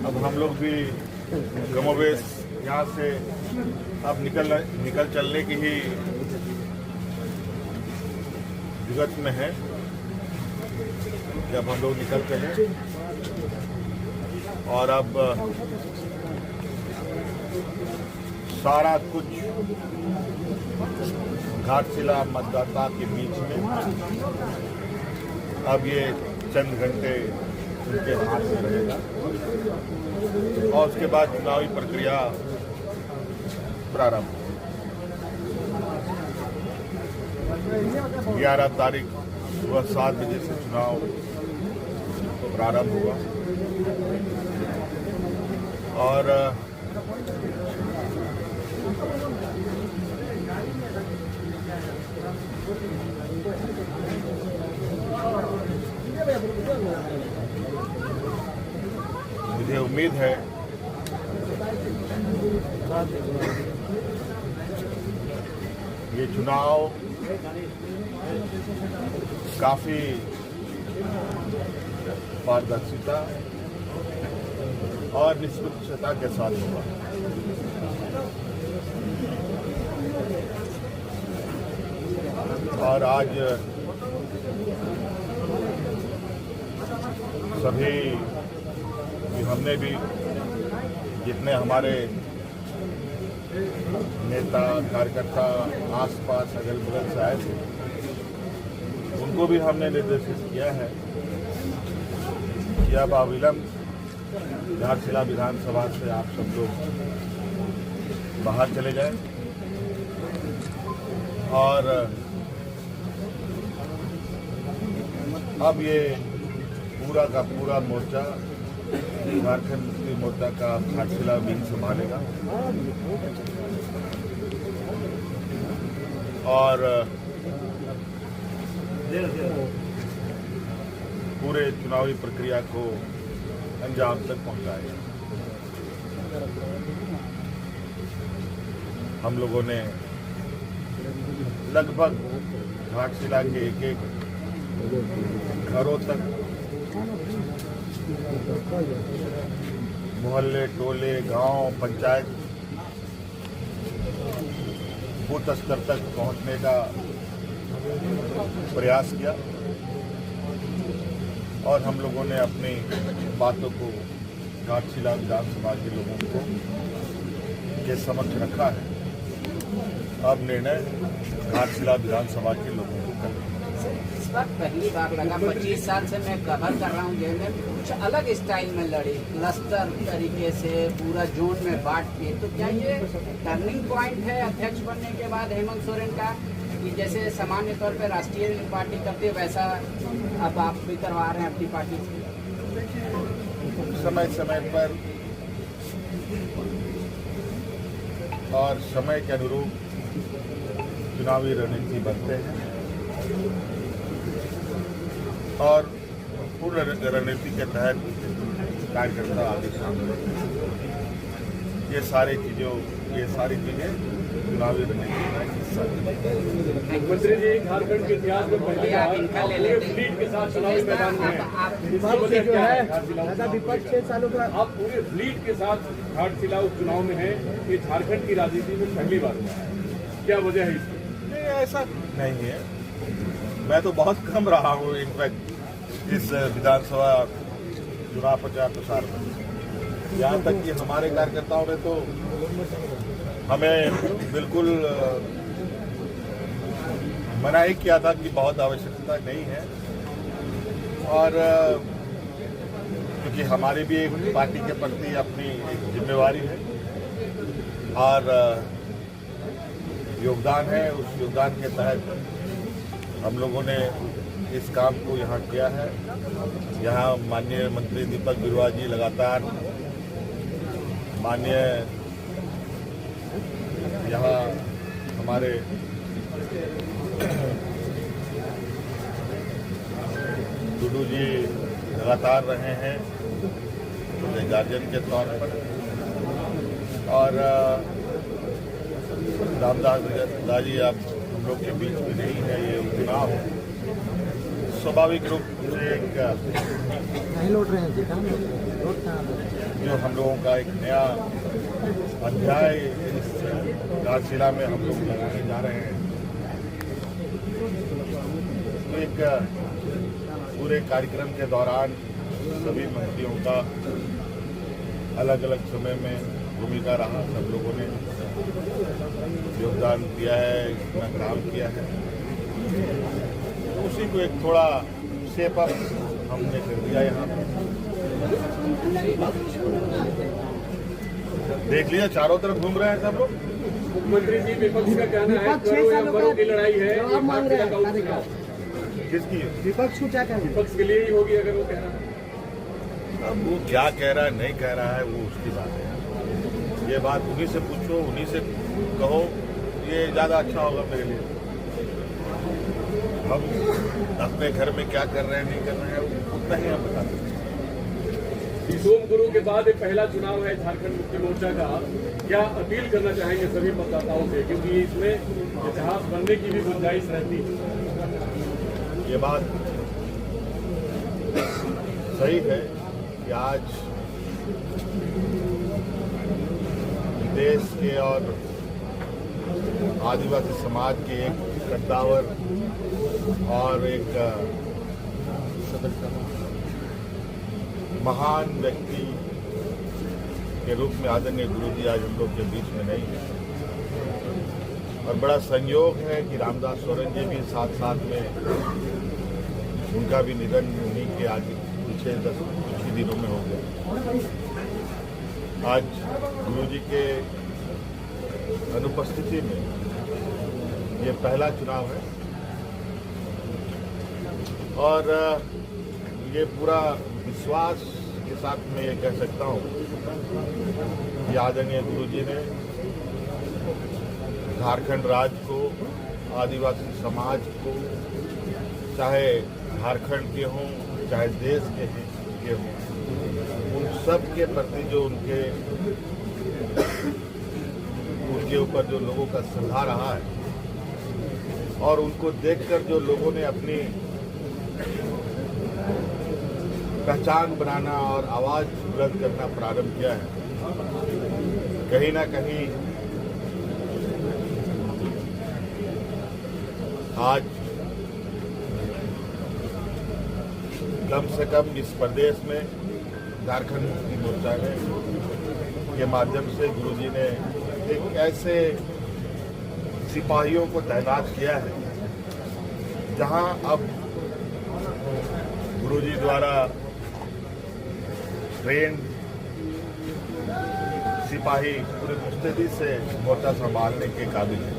अब हम लोग भी कमोवेश यहाँ से अब निकल चलने की ही जुगत में है। जब हम लोग निकलते हैं और अब सारा कुछ घाटशिला मतदाता के बीच में अब ये चंद घंटे उनके हाथ में रहेगा और उसके बाद चुनावी प्रक्रिया प्रारंभ। 11 तारीख सुबह 7 बजे से चुनाव प्रारंभ हुआ और मुझे उम्मीद है ये चुनाव काफी पारदर्शिता और निष्पक्षता के साथ होगा। और आज सभी हमने भी जितने हमारे नेता कार्यकर्ता आसपास अगल बगल से आए थे उनको भी हमने निर्देशित किया है कि अब अविलंब घाटशिला विधानसभा से आप सब लोग बाहर चले जाएं और अब ये पूरा का पूरा मोर्चा झारखंड मुक्ति मोर्चा का घाटशिला विंग संभालेगा और पूरे चुनावी प्रक्रिया को अंजाम तक पहुंचाएगा। हम लोगों ने लगभग घाटशिला के एक घरों तक मोहल्ले टोले गांव पंचायत बूथ स्तर तक पहुंचने का प्रयास किया और हम लोगों ने अपनी बातों को घाटशिला विधानसभा के लोगों को के समक्ष रखा है। अब निर्णय घाटशिला विधानसभा के लोगों को करना है। इस बार पहली बार लगा 25 साल से मैं कवर कर रहा हूँ जेल में, कुछ अलग स्टाइल में लड़ी, क्लस्टर तरीके से पूरा जोन में बांट के। तो क्या ये टर्निंग पॉइंट है अध्यक्ष बनने के बाद हेमंत सोरेन का, कि जैसे सामान्य तौर पे राष्ट्रीय पार्टी करती है वैसा अब आप भी करवा रहे हैं अपनी पार्टी से? समय समय पर और समय के अनुरूप चुनावी रणनीति बनते हैं और पूर्ण रणनीति के तहत कार्यकर्ता आगे शामिल होते हैं। ये सारी चीजें चुनावी रणनीति का हिस्सा है। मंत्री जी, झारखंड के इतिहास में पहली बार पूरे फ्लीट के साथ चुनावी मैदान में हैं। विपक्ष 6 सालों का आप पूरे फ्लीट के साथ घाटशिला उपचुनाव में हैं। ये झारखंड की राजनीति में पहली बार हुआ है, क्या वजह है इसकी? नहीं, ऐसा नहीं है। मैं तो बहुत कम रहा हूँ इनफैक्ट इस विधानसभा चुनाव प्रचार प्रसार में। यहाँ तक कि हमारे कार्यकर्ताओं ने तो हमें बिल्कुल मना ही किया था कि बहुत आवश्यकता नहीं है और क्योंकि हमारी भी एक पार्टी के प्रति अपनी एक जिम्मेवारी है और योगदान है। उस योगदान के तहत हम लोगों ने इस काम को यहाँ किया है। यहाँ माननीय मंत्री दीपक बिरुआ जी लगातार माननीय यहाँ हमारे टुडू जी लगातार रहे हैं गार्जियन के तौर पर और रामदास दाजी आप हम लोग के बीच में नहीं है। ये चुनाव स्वाभाविक रूप से एक नहीं लौट रहे हैं जो हम लोगों का एक नया अध्याय इस घाटशिला में हम लोग लगाने जा रहे हैं। तो एक पूरे कार्यक्रम के दौरान सभी मंत्रियों का अलग अलग समय में भूमिका रहा। सब लोगों ने योगदान दिया है, इतना काम किया है। तो उसी को एक थोड़ा शेप अप हमने कर दिया यहाँ पर। देख लिया चारों तरफ घूम रहे हैं सब लोग। मुख्यमंत्री जी, विपक्ष का कहना है करो या मरो की लड़ाई है, ये घाटशिला का उपचुनाव किसकी है? विपक्ष को क्या कहना विपक्ष के लिए ही होगी अगर वो कह रहा है। अब वो क्या कह रहा है नहीं कह रहा है वो उसकी बात है। ये बात उन्हीं से पूछो, उन्हीं से कहो, ये ज्यादा अच्छा होगा मेरे लिए। हम अपने घर में क्या कर रहे हैं नहीं कर रहे हैं उतना ही हम बता सकते हैं। सोम गुरु के बाद ये पहला चुनाव है झारखंड मुक्ति मोर्चा का, क्या अपील करना चाहेंगे सभी मतदाताओं से, क्योंकि इसमें इतिहास बनने की भी गुंजाइश रहती है। ये बात सही है कि आज देश के और आदिवासी समाज के एक कद्दावर और एक महान व्यक्ति के रूप में आदरणीय गुरु जी आज हम लोग के बीच में नहीं है। और बड़ा संयोग है कि रामदास सोरेन जी भी साथ साथ में उनका भी निधन उन्हीं के आगे कुछ ही दिनों में हो गया। आज गुरु जी के अनुपस्थिति में ये पहला चुनाव है और ये पूरा विश्वास के साथ मैं ये कह सकता हूँ कि आदरणीय गुरु जी ने झारखंड राज्य को, आदिवासी समाज को, चाहे झारखंड के हों चाहे देश के हों, उन सब के प्रति जो उनके ऊपर जो लोगों का श्रद्धा रहा है और उनको देखकर जो लोगों ने अपनी पहचान बनाना और आवाज बुलंद करना प्रारंभ किया है, कहीं ना कहीं आज कम से कम इस प्रदेश में झारखंड मुक्ति मोर्चा के माध्यम से गुरुजी ने एक ऐसे सिपाहियों को तैनात किया है जहां अब गुरुजी द्वारा ट्रेन सिपाही पूरी मुस्तैदी से मोर्चा संभालने के काबिल है।